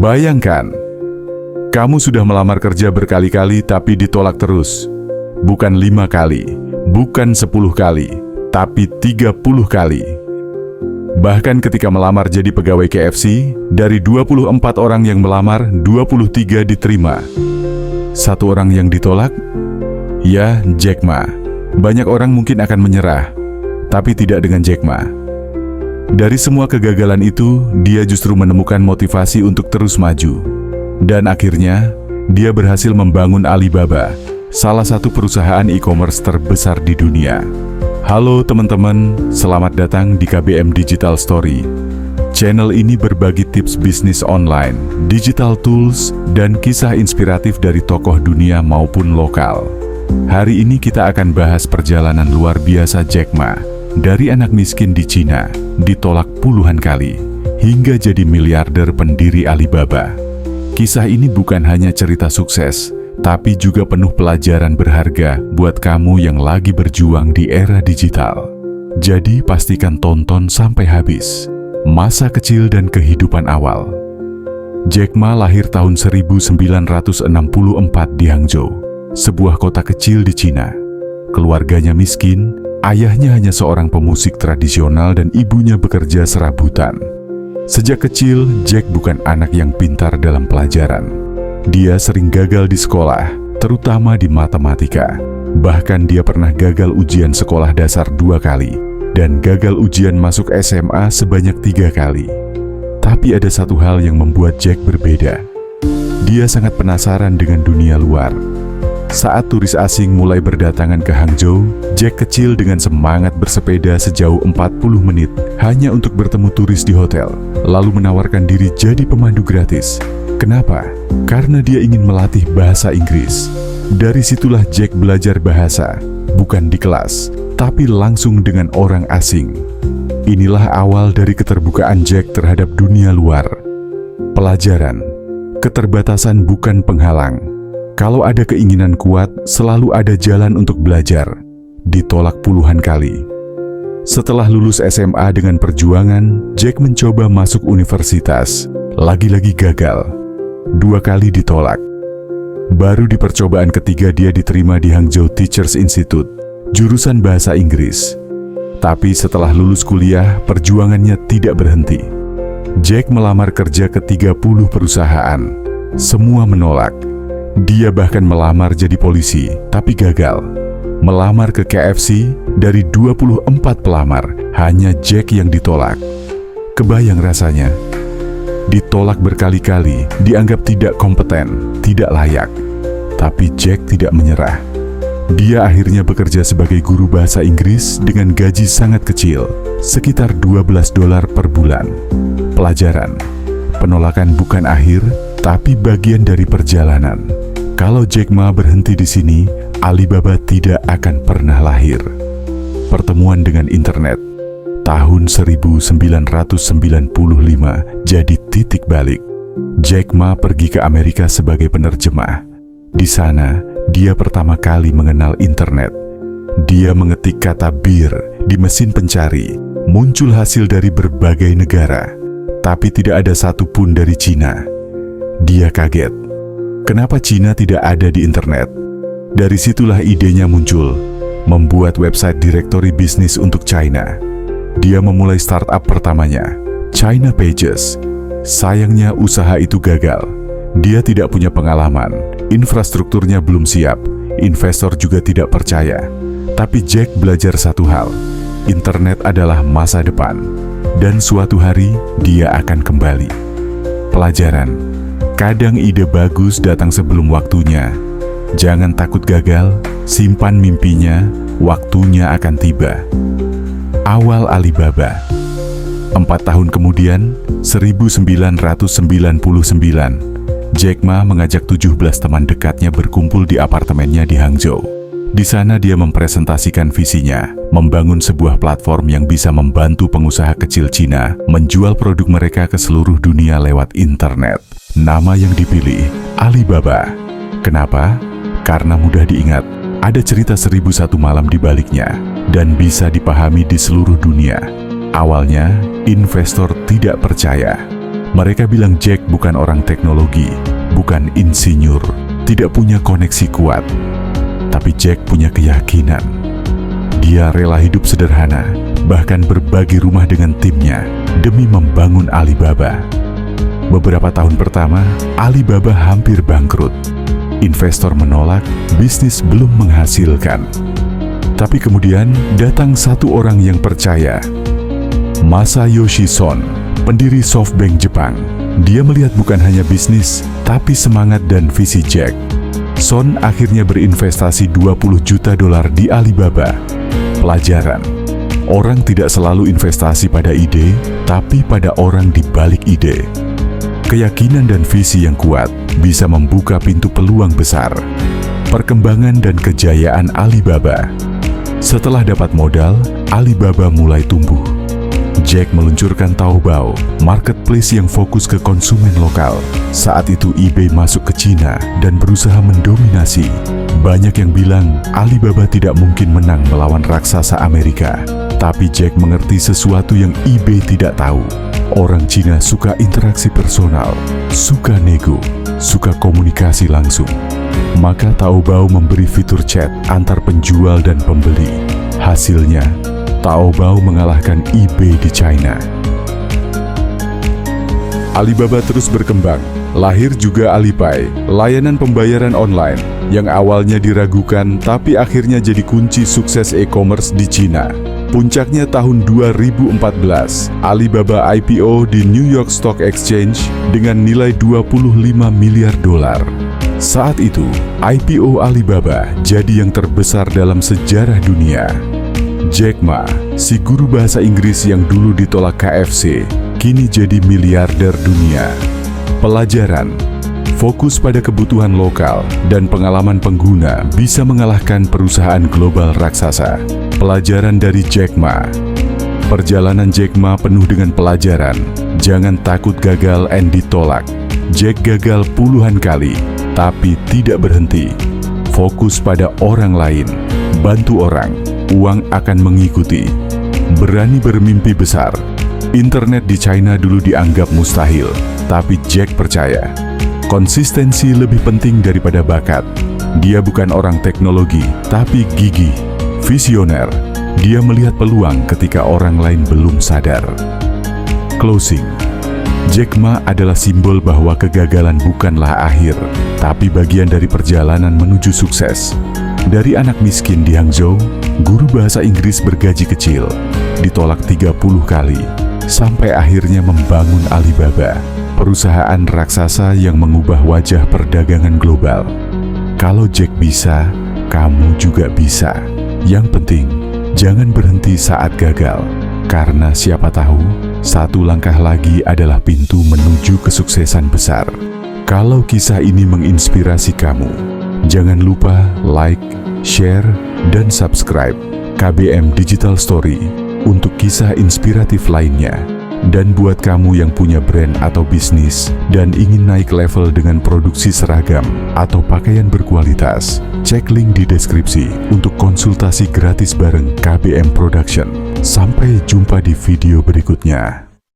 Bayangkan, kamu sudah melamar kerja berkali-kali tapi ditolak terus. Bukan 5 kali, bukan 10 kali, tapi 30 kali. Bahkan ketika melamar jadi pegawai KFC, dari 24 orang yang melamar, 23 diterima. Satu orang yang ditolak? Ya, Jack Ma. Banyak orang mungkin akan menyerah, tapi tidak dengan Jack Ma. Dari semua kegagalan itu, dia justru menemukan motivasi untuk terus maju. Dan akhirnya, dia berhasil membangun Alibaba, salah satu perusahaan e-commerce terbesar di dunia. Halo teman-teman, selamat datang di KBM Digital Story. Channel ini berbagi tips bisnis online, digital tools, dan kisah inspiratif dari tokoh dunia maupun lokal. Hari ini kita akan bahas perjalanan luar biasa Jack Ma. Dari anak miskin di Cina, ditolak puluhan kali, hingga jadi miliarder pendiri Alibaba. Kisah ini bukan hanya cerita sukses, tapi juga penuh pelajaran berharga buat kamu yang lagi berjuang di era digital. Jadi pastikan tonton sampai habis. Masa kecil dan kehidupan awal. Jack Ma lahir tahun 1964 di Hangzhou, sebuah kota kecil di Cina. Keluarganya miskin, ayahnya hanya seorang pemusik tradisional dan ibunya bekerja serabutan. Sejak kecil, Jack bukan anak yang pintar dalam pelajaran. Dia sering gagal di sekolah, terutama di matematika. Bahkan dia pernah gagal ujian sekolah dasar 2 kali, dan gagal ujian masuk SMA sebanyak 3 kali. Tapi ada satu hal yang membuat Jack berbeda. Dia sangat penasaran dengan dunia luar. Saat turis asing mulai berdatangan ke Hangzhou, Jack kecil dengan semangat bersepeda sejauh 40 menit hanya untuk bertemu turis di hotel, lalu menawarkan diri jadi pemandu gratis. Kenapa? Karena dia ingin melatih bahasa Inggris. Dari situlah Jack belajar bahasa, bukan di kelas, tapi langsung dengan orang asing. Inilah awal dari keterbukaan Jack terhadap dunia luar. Pelajaran, keterbatasan bukan penghalang. Kalau ada keinginan kuat, selalu ada jalan untuk belajar. Ditolak puluhan kali. Setelah lulus SMA dengan perjuangan, Jack mencoba masuk universitas. Lagi-lagi gagal. 2 kali ditolak. Baru di percobaan ketiga dia diterima di Hangzhou Teachers Institute, jurusan bahasa Inggris. Tapi setelah lulus kuliah, perjuangannya tidak berhenti. Jack melamar kerja ke 30 perusahaan. Semua menolak. Dia bahkan melamar jadi polisi, tapi gagal. Melamar ke KFC, dari 24 pelamar, hanya Jack yang ditolak. Kebayang rasanya? Ditolak berkali-kali, dianggap tidak kompeten, tidak layak. Tapi Jack tidak menyerah. Dia akhirnya bekerja sebagai guru bahasa Inggris dengan gaji sangat kecil, sekitar $12 per bulan. Pelajaran, penolakan bukan akhir, tapi bagian dari perjalanan. Kalau Jack Ma berhenti di sini, Alibaba tidak akan pernah lahir. Pertemuan dengan internet. Tahun 1995 jadi titik balik. Jack Ma pergi ke Amerika sebagai penerjemah. Di sana, dia pertama kali mengenal internet. Dia mengetik kata beer di mesin pencari. Muncul hasil dari berbagai negara, tapi tidak ada satupun dari Cina. Dia kaget. Kenapa Cina tidak ada di internet? Dari situlah idenya muncul, membuat website direktori bisnis untuk China. Dia memulai startup pertamanya, China Pages. Sayangnya usaha itu gagal. Dia tidak punya pengalaman, infrastrukturnya belum siap, investor juga tidak percaya. Tapi Jack belajar satu hal, internet adalah masa depan. Dan suatu hari, dia akan kembali. Pelajaran, kadang ide bagus datang sebelum waktunya. Jangan takut gagal, simpan mimpinya, waktunya akan tiba. Awal Alibaba. 4 tahun kemudian, 1999, Jack Ma mengajak 17 teman dekatnya berkumpul di apartemennya di Hangzhou. Di sana dia mempresentasikan visinya, membangun sebuah platform yang bisa membantu pengusaha kecil Cina menjual produk mereka ke seluruh dunia lewat internet. Nama yang dipilih, Alibaba. Kenapa? Karena mudah diingat, ada cerita 1001 malam di baliknya, dan bisa dipahami di seluruh dunia. Awalnya, investor tidak percaya. Mereka bilang Jack bukan orang teknologi, bukan insinyur, tidak punya koneksi kuat. Tapi Jack punya keyakinan. Dia rela hidup sederhana, bahkan berbagi rumah dengan timnya demi membangun Alibaba. Beberapa tahun pertama, Alibaba hampir bangkrut. Investor menolak, bisnis belum menghasilkan. Tapi kemudian datang satu orang yang percaya. Masayoshi Son, pendiri SoftBank Jepang. Dia melihat bukan hanya bisnis, tapi semangat dan visi Jack. Son akhirnya berinvestasi $20 juta di Alibaba. Pelajaran, orang tidak selalu investasi pada ide, tapi pada orang di balik ide. Keyakinan dan visi yang kuat bisa membuka pintu peluang besar. Perkembangan dan kejayaan Alibaba. Setelah dapat modal, Alibaba mulai tumbuh. Jack meluncurkan Taobao, marketplace yang fokus ke konsumen lokal. Saat itu eBay masuk ke Cina dan berusaha mendominasi. Banyak yang bilang Alibaba tidak mungkin menang melawan raksasa Amerika. Tapi Jack mengerti sesuatu yang eBay tidak tahu. Orang Cina suka interaksi personal, suka nego, suka komunikasi langsung. Maka Taobao memberi fitur chat antar penjual dan pembeli. Hasilnya, Taobao mengalahkan eBay di China. Alibaba terus berkembang. Lahir juga Alipay, layanan pembayaran online yang awalnya diragukan tapi akhirnya jadi kunci sukses e-commerce di Cina. Puncaknya tahun 2014, Alibaba IPO di New York Stock Exchange dengan nilai $25 miliar. Saat itu, IPO Alibaba jadi yang terbesar dalam sejarah dunia. Jack Ma, si guru bahasa Inggris yang dulu ditolak KFC, kini jadi miliarder dunia. Pelajaran, fokus pada kebutuhan lokal dan pengalaman pengguna bisa mengalahkan perusahaan global raksasa. Pelajaran dari Jack Ma. Perjalanan Jack Ma penuh dengan pelajaran. Jangan takut gagal dan ditolak. Jack gagal puluhan kali, tapi tidak berhenti. Fokus pada orang lain, bantu orang, uang akan mengikuti. Berani bermimpi besar. Internet di China dulu dianggap mustahil, tapi Jack percaya. Konsistensi lebih penting daripada bakat. Dia bukan orang teknologi, tapi gigih. Visioner, dia melihat peluang ketika orang lain belum sadar. Closing, Jack Ma adalah simbol bahwa kegagalan bukanlah akhir, tapi bagian dari perjalanan menuju sukses. Dari anak miskin di Hangzhou, guru bahasa Inggris bergaji kecil, ditolak 30 kali, sampai akhirnya membangun Alibaba, perusahaan raksasa yang mengubah wajah perdagangan global. Kalau Jack bisa, kamu juga bisa. Yang penting, jangan berhenti saat gagal, karena siapa tahu, satu langkah lagi adalah pintu menuju kesuksesan besar. Kalau kisah ini menginspirasi kamu, jangan lupa like, share, dan subscribe KBM Digital Story untuk kisah inspiratif lainnya. Dan buat kamu yang punya brand atau bisnis dan ingin naik level dengan produksi seragam atau pakaian berkualitas, cek link di deskripsi untuk konsultasi gratis bareng KBM Production. Sampai jumpa di video berikutnya.